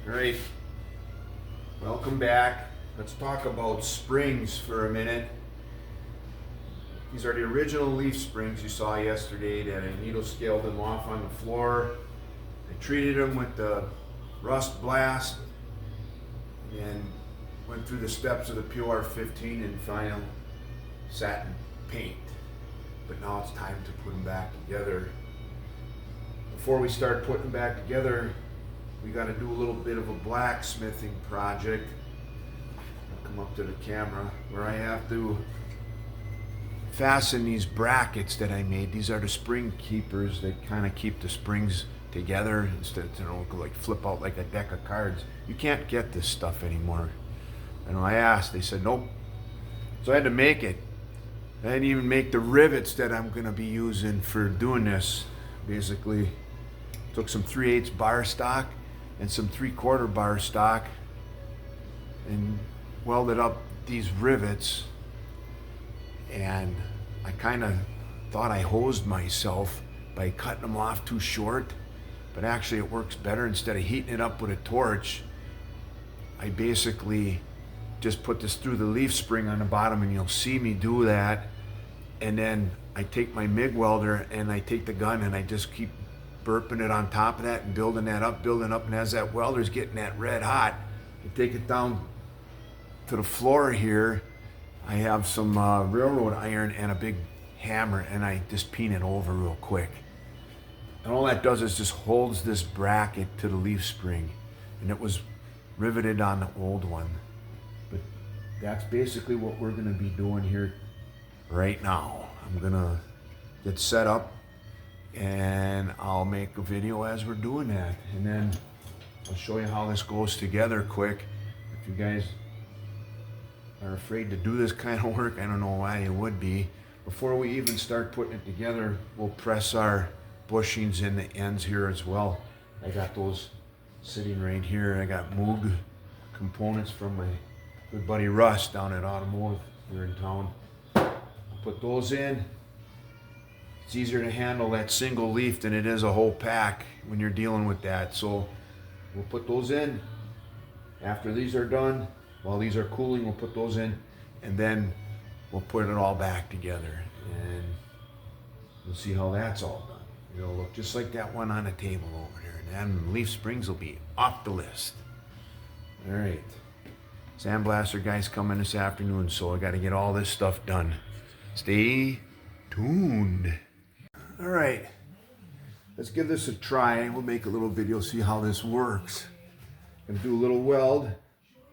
All right, welcome back. Let's talk about springs for a minute. These are the original leaf springs you saw yesterday that I needle scaled them off on the floor. I treated them with the rust blast and went through the steps of the PR15 and final satin paint. But now it's time to put them back together. Before we start putting them back together, we got to do a little bit of a blacksmithing project. I'll come up to the camera where I have to fasten these brackets that I made. These are the spring keepers that kind of keep the springs together instead of, like flip out like a deck of cards. You can't get this stuff anymore. And I asked, they said nope. So I had to make it. I didn't even make the rivets that I'm going to be using for doing this. Basically, took some 3/8 bar stock and some 3/4 bar stock and welded up these rivets, and I kind of thought I hosed myself by cutting them off too short, but actually it works better. Instead of heating it up with a torch, I basically just put this through the leaf spring on the bottom, and you'll see me do that, and then I take my MIG welder and I take the gun and I just keep burping it on top of that and building up, and as that welder's getting that red hot, I take it down to the floor here. I have some railroad iron and a big hammer, and I just peen it over real quick. And all that does is just holds this bracket to the leaf spring, and it was riveted on the old one. But that's basically what we're gonna be doing here right now. I'm gonna get set up and I'll make a video as we're doing that, and then I'll show you how this goes together quick. If you guys are afraid to do this kind of work, I don't know why you would be. Before we even start putting it together, we'll press our bushings in the ends here as well. I got those sitting right here. I got Moog components from my good buddy Russ down at Automotive here in town. I'll put those in. It's easier to handle that single leaf than it is a whole pack when you're dealing with that. So we'll put those in. After these are done, while these are cooling, we'll put those in, and then we'll put it all back together, and we'll see how that's all done. It'll look just like that one on the table over there, and then leaf springs will be off the list. All right, sandblaster guy's coming this afternoon, so I got to get all this stuff done. Stay tuned. All right, let's give this a try. We'll make a little video, see how this works. Gonna do a little weld.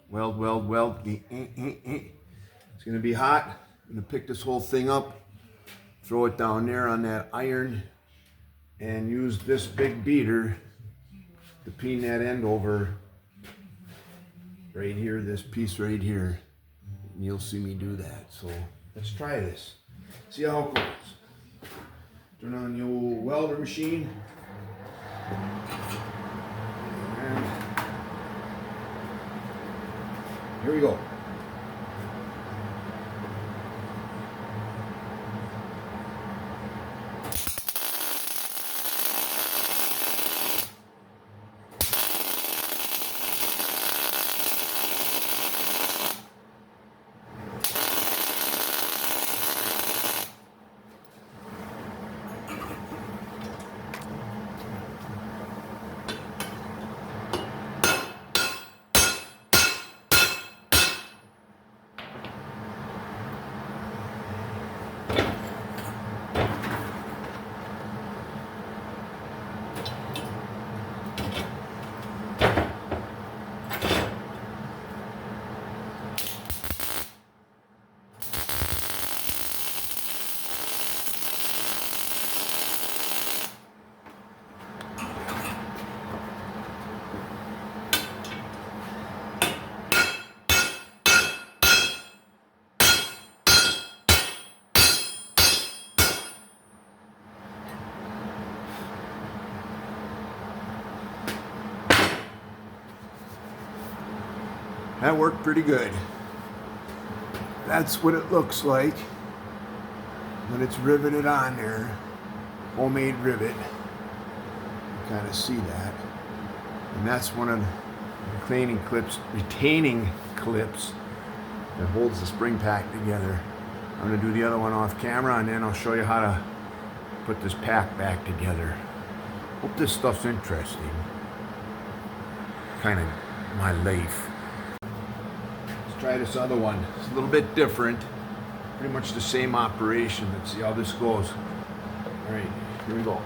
Weld. It's gonna be hot. I'm gonna pick this whole thing up, throw it down there on that iron, and use this big beater to peen that end over right here, this piece right here. And you'll see me do that. So let's try this. See how it goes. Turn on the old welder machine. And here we go. That worked pretty good. That's what it looks like when it's riveted on there. Homemade rivet. You kind of see that. And that's one of retaining clips that holds the spring pack together. I'm going to do the other one off camera, and then I'll show you how to put this pack back together. Hope this stuff's interesting. Kind of my life. Let's try this other one. It's a little bit different. Pretty much the same operation. Let's see how this goes. All right, here we go.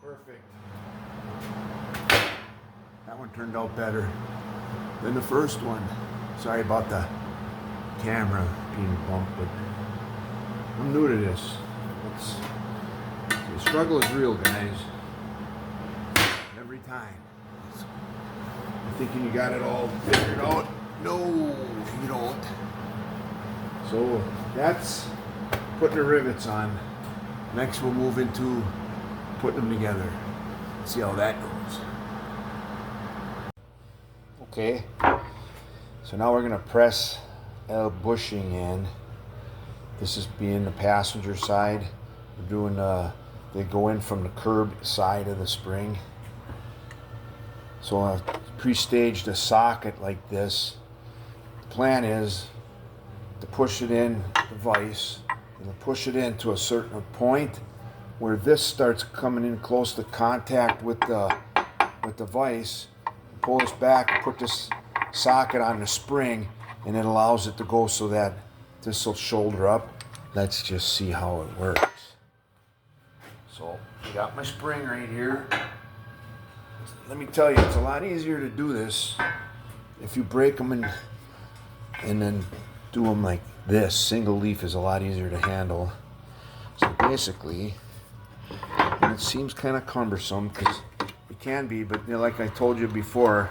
Perfect. That one turned out better than the first one. Sorry about the camera being bumped, but I'm new to this. The struggle is real, guys. Every time. You're thinking you got it all figured out. No, you don't. So that's putting the rivets on. Next we'll move into putting them together. See how that goes. Okay, so now we're going to press L bushing in. This is being the passenger side. We're doing they go in from the curb side of the spring. So I've pre-staged a socket like this. The plan is to push it in the vise and push it in to a certain point where this starts coming in close to contact with the vise. Pull this back, put this socket on the spring, and it allows it to go so that this will shoulder up. Let's just see how it works. So I got my spring right here. Let me tell you, it's a lot easier to do this if you break them and then do them like this. Single leaf is a lot easier to handle. So basically, and it seems kind of cumbersome because it can be, but you know, like I told you before,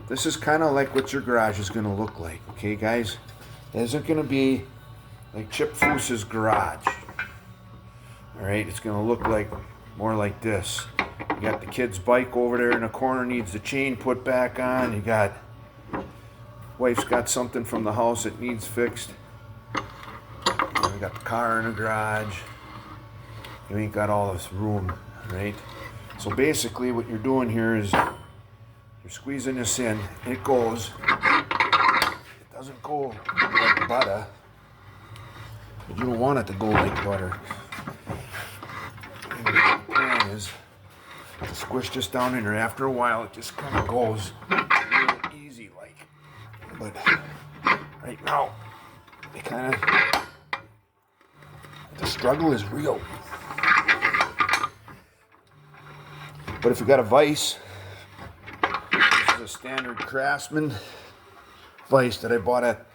this is kind of like what your garage is going to look like. Okay, guys? It isn't going to be like Chip Foose's garage. All right, it's going to look like more like this. You got the kid's bike over there in the corner, needs the chain put back on. You got wife's got something from the house that needs fixed. You got the car in the garage. You ain't got all this room, right? So basically what you're doing here is you're squeezing this in. It goes. It doesn't go like butter. But you don't want it to go like butter. And the plan is to squish this down in there. After a while it just kind of goes real easy like. But right now, it kind of, the struggle is real. But if you got a vise, this is a standard Craftsman vise that I bought at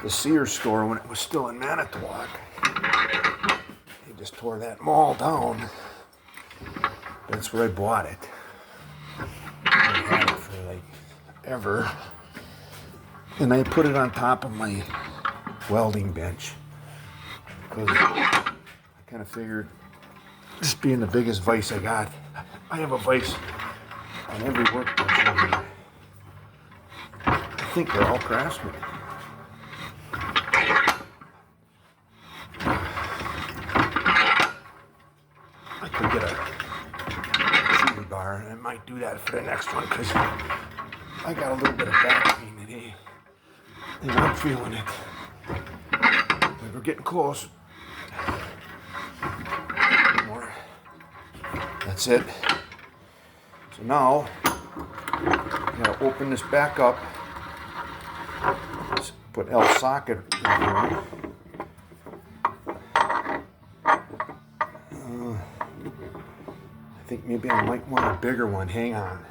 the Sears store when it was still in Manitowoc. They just tore that mall down. That's where I bought it. I had it for like ever. And I put it on top of my welding bench. Because I kind of figured, this being the biggest vise I got, I have a vise on every workbench over here. I think they're all Craftsman. I could get a chewing bar, and I might do that for the next one because I got a little bit of back pain today. And I'm feeling it. But we're getting close. More. That's it. So now, I'm going to open this back up. Just put L socket in here. I think maybe I might want a bigger one. Hang on.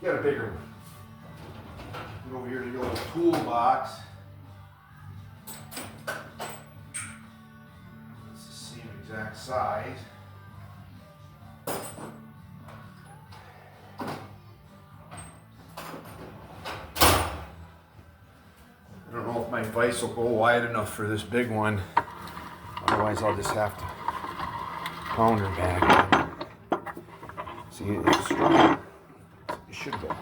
Get a bigger one. Go over here to the old toolbox. It's the same exact size. my vise will go wide enough for this big one. Otherwise, I'll just have to pound her back. See, it's strong. It should go.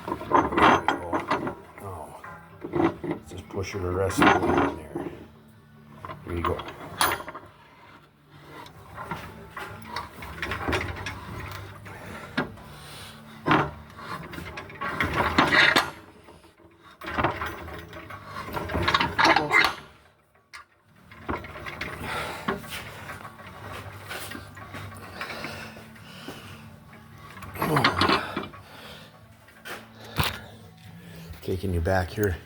There we go. Oh. Let's just push her the rest of the way in there. There you go. Taking you back here.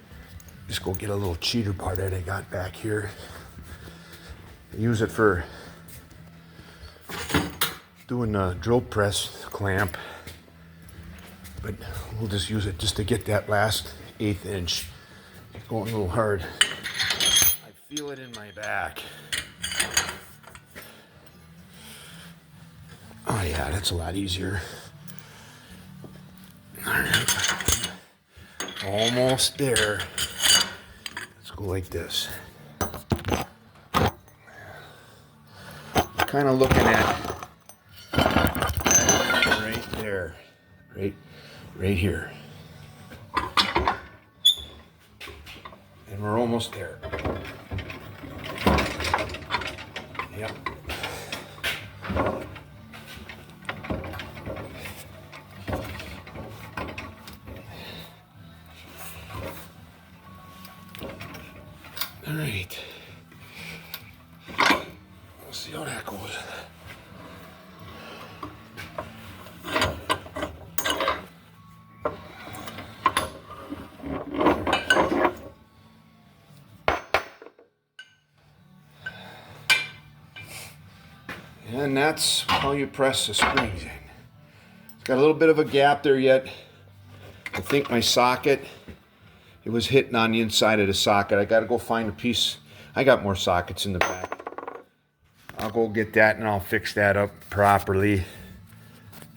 Just go get a little cheater bar that I got back here. I use it for doing a drill press clamp, but we'll just use it just to get that last 1/8 inch. It's going a little hard. I feel it in my back. Oh yeah, that's a lot easier. All right. Almost there. Let's go like this. Kind of looking at right there, right here, and we're almost there. Yep. All right. We'll see how that goes. And that's how you press the springs in. It's got a little bit of a gap there yet. I think my socket, it was hitting on the inside of the socket. I got to go find a piece. I got more sockets in the back. I'll go get that and I'll fix that up properly.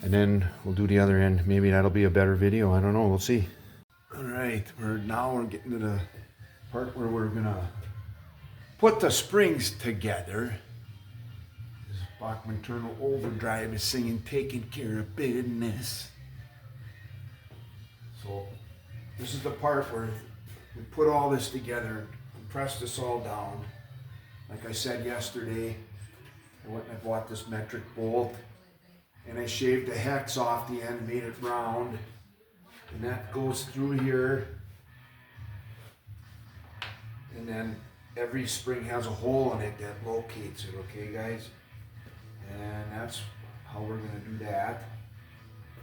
And then we'll do the other end. Maybe that'll be a better video. I don't know. We'll see. All right. We're getting to the part where we're going to put the springs together. This Bachman Turner Overdrive is singing Taking Care of Business. So this is the part where we put all this together and press this all down. Like I said yesterday, I went and I bought this metric bolt and I shaved the hex off the end and made it round. And that goes through here. And then every spring has a hole in it that locates it, okay guys? And that's how we're gonna do that.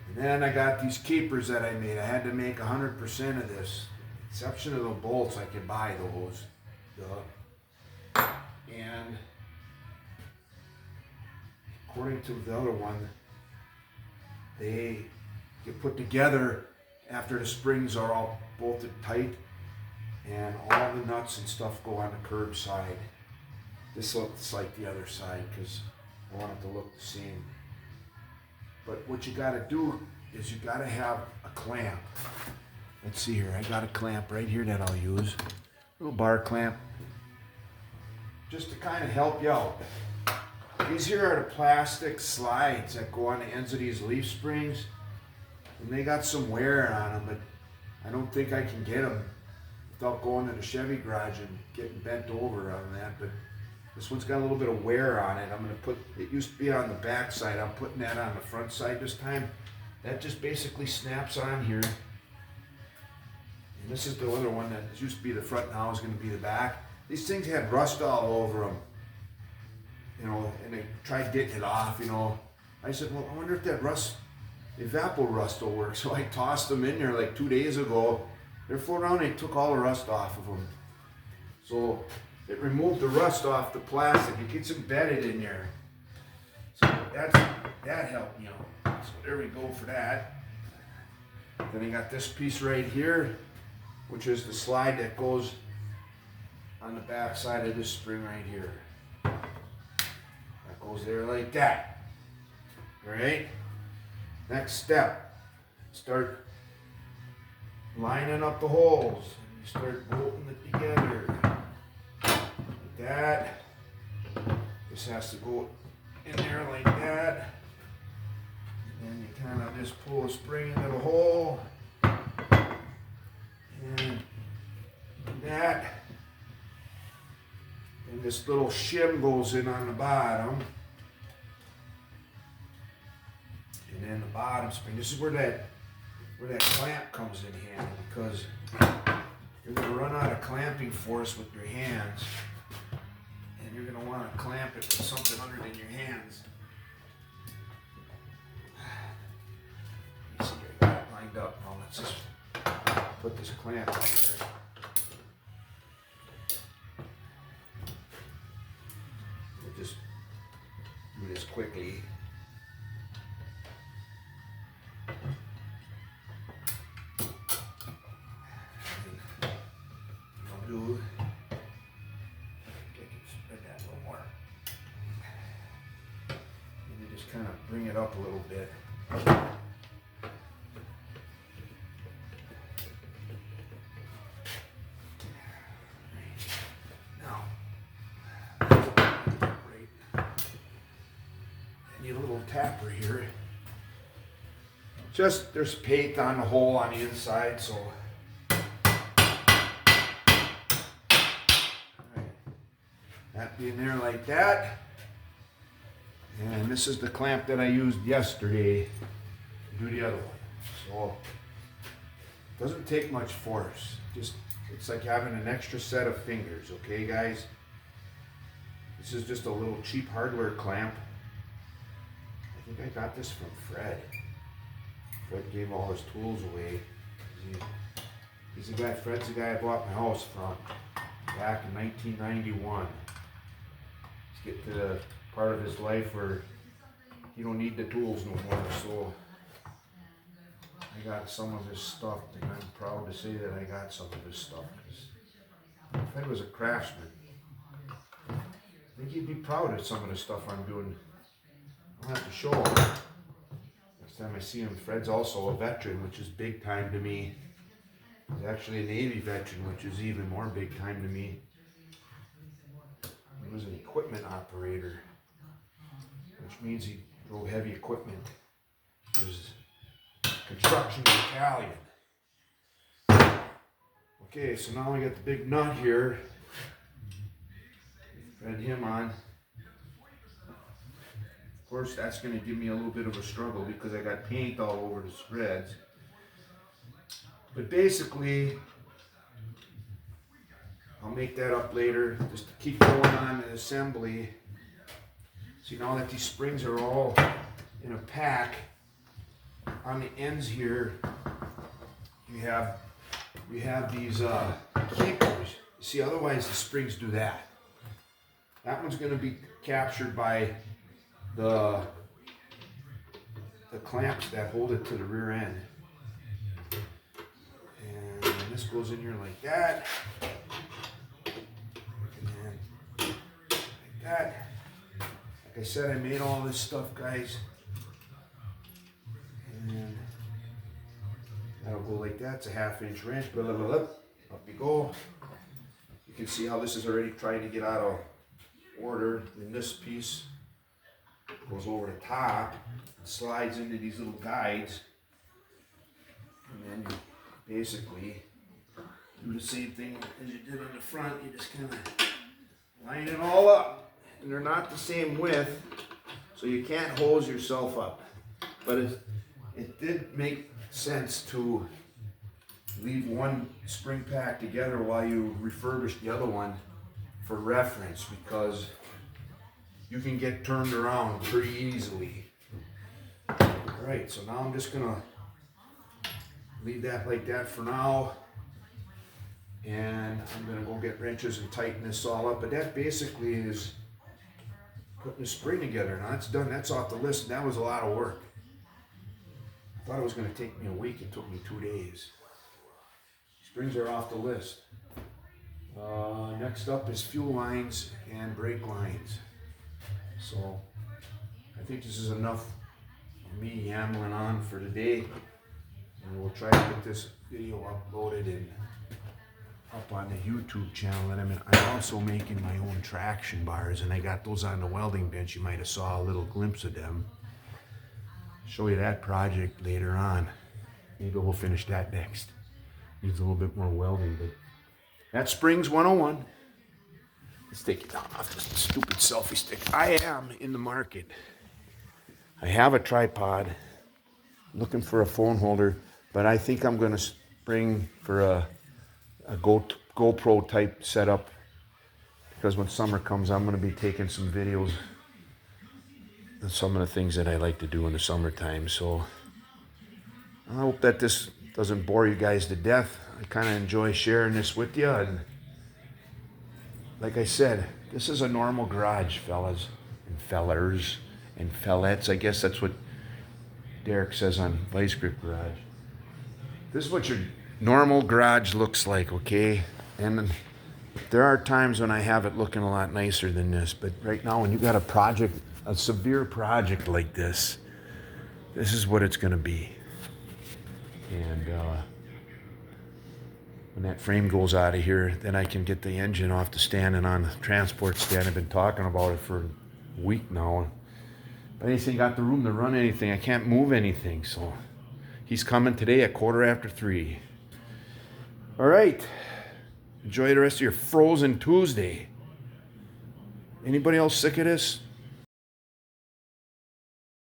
And then I got these keepers that I made. I had to make 100% of this. Exception of the bolts, I could buy those. And according to the other one, they get put together after the springs are all bolted tight and all the nuts and stuff go on the curb side. This looks like the other side because I want it to look the same. But what you got to do is you got to have a clamp. Let's see here. I got a clamp right here that I'll use. A little bar clamp. Just to kind of help you out. These here are the plastic slides that go on the ends of these leaf springs. And they got some wear on them, but I don't think I can get them without going to the Chevy garage and getting bent over on that. But this one's got a little bit of wear on it. I'm going to put, it used to be on the back side. I'm putting that on the front side this time. That just basically snaps on here. And this is the other one that used to be the front, now is going to be the back. These things had rust all over them. You know, and they tried getting it off, you know. I said, well, I wonder if that rust, evapor rust will work. So I tossed them in there like 2 days ago. They're floating around, they took all the rust off of them. So it removed the rust off the plastic. It gets embedded in there. So that helped me out. So there we go for that. Then I got this piece right here, which is the slide that goes on the back side of this spring right here. That goes there like that. All right? Next step, start lining up the holes. You start bolting it together. Like that. This has to go in there like that. And then you kind of just pull a spring into the hole. And that. And this little shim goes in on the bottom. And then the bottom spring. This is where that clamp comes in handy, because you're going to run out of clamping force with your hands. And you're going to want to clamp it with something other than your hands. You see, I got it lined up. Now let's just put this clamp on there. We'll just do this quickly. Kind of bring it up a little bit. Now, great. I need a little tapper here. Just there's paint on the hole on the inside, so. That being there like that. And this is the clamp that I used yesterday to do the other one. So it doesn't take much force. Just it's like having an extra set of fingers, okay guys? This is just a little cheap hardware clamp. I think I got this from Fred. Fred gave all his tools away. He's the guy, Fred's the guy I bought my house from back in 1991. Let's get to the part of his life where you don't need the tools no more, so I got some of his stuff, and I'm proud to say that I got some of his stuff, because Fred was a craftsman. I think he'd be proud of some of the stuff I'm doing. I'll have to show him next time I see him. Fred's also a veteran, which is big time to me. He's actually a Navy veteran, which is even more big time to me. He was an equipment operator, which means he drove heavy equipment. He was construction battalion. Okay, so now we got the big nut here. Thread him on. Of course, that's going to give me a little bit of a struggle because I got paint all over the threads. But basically, I'll make that up later. Just to keep going on the assembly. See, now that these springs are all in a pack, on the ends here, we have these keepers. See, otherwise the springs do that. That one's going to be captured by the clamps that hold it to the rear end. And this goes in here like that. And then like that. Like I said, I made all this stuff, guys. And that'll go like that. It's a 1/2-inch wrench. Blah, blah, blah, blah. Up you go. You can see how this is already trying to get out of order. Then this piece goes over the top and slides into these little guides. And then you basically do the same thing as you did on the front. You just kind of line it all up. And they're not the same width, so you can't hose yourself up. But it did make sense to leave one spring pack together while you refurbish the other one for reference, because you can get turned around pretty easily. Alright, so now I'm just gonna leave that like that for now, and I'm gonna go get wrenches and tighten this all up. But that basically is putting the spring together. Now that's done, that's off the list, and that was a lot of work. I thought it was going to take me a week. It took me 2 days. Springs are off the list. Next up is fuel lines and brake lines. So I think this is enough of me yammering on for today, and we'll try to get this video uploaded in up on the YouTube channel, and I'm also making my own traction bars, and I got those on the welding bench. You might have saw a little glimpse of them. Show you that project later on. Maybe we'll finish that next. Needs a little bit more welding, but that's Springs 101. Let's take it down off this stupid selfie stick. I am in the market. I have a tripod, looking for a phone holder, but I think I'm going to spring for a GoPro type setup, because when summer comes, I'm going to be taking some videos of some of the things that I like to do in the summertime. So I hope that this doesn't bore you guys to death. I kind of enjoy sharing this with you, and like I said, this is a normal garage, fellas and fellers and fellettes. I guess that's what Derek says on Vice Grip Garage. This is what your normal garage looks like, okay? And there are times when I have it looking a lot nicer than this, but right now when you got a project, a severe project like this, this is what it's gonna be. And when that frame goes out of here, then I can get the engine off the stand and on the transport stand. I've been talking about it for a week now. But I ain't got the room to run anything. I can't move anything, so he's coming today at 3:15. All right. Enjoy the rest of your frozen Tuesday. Anybody else sick of this?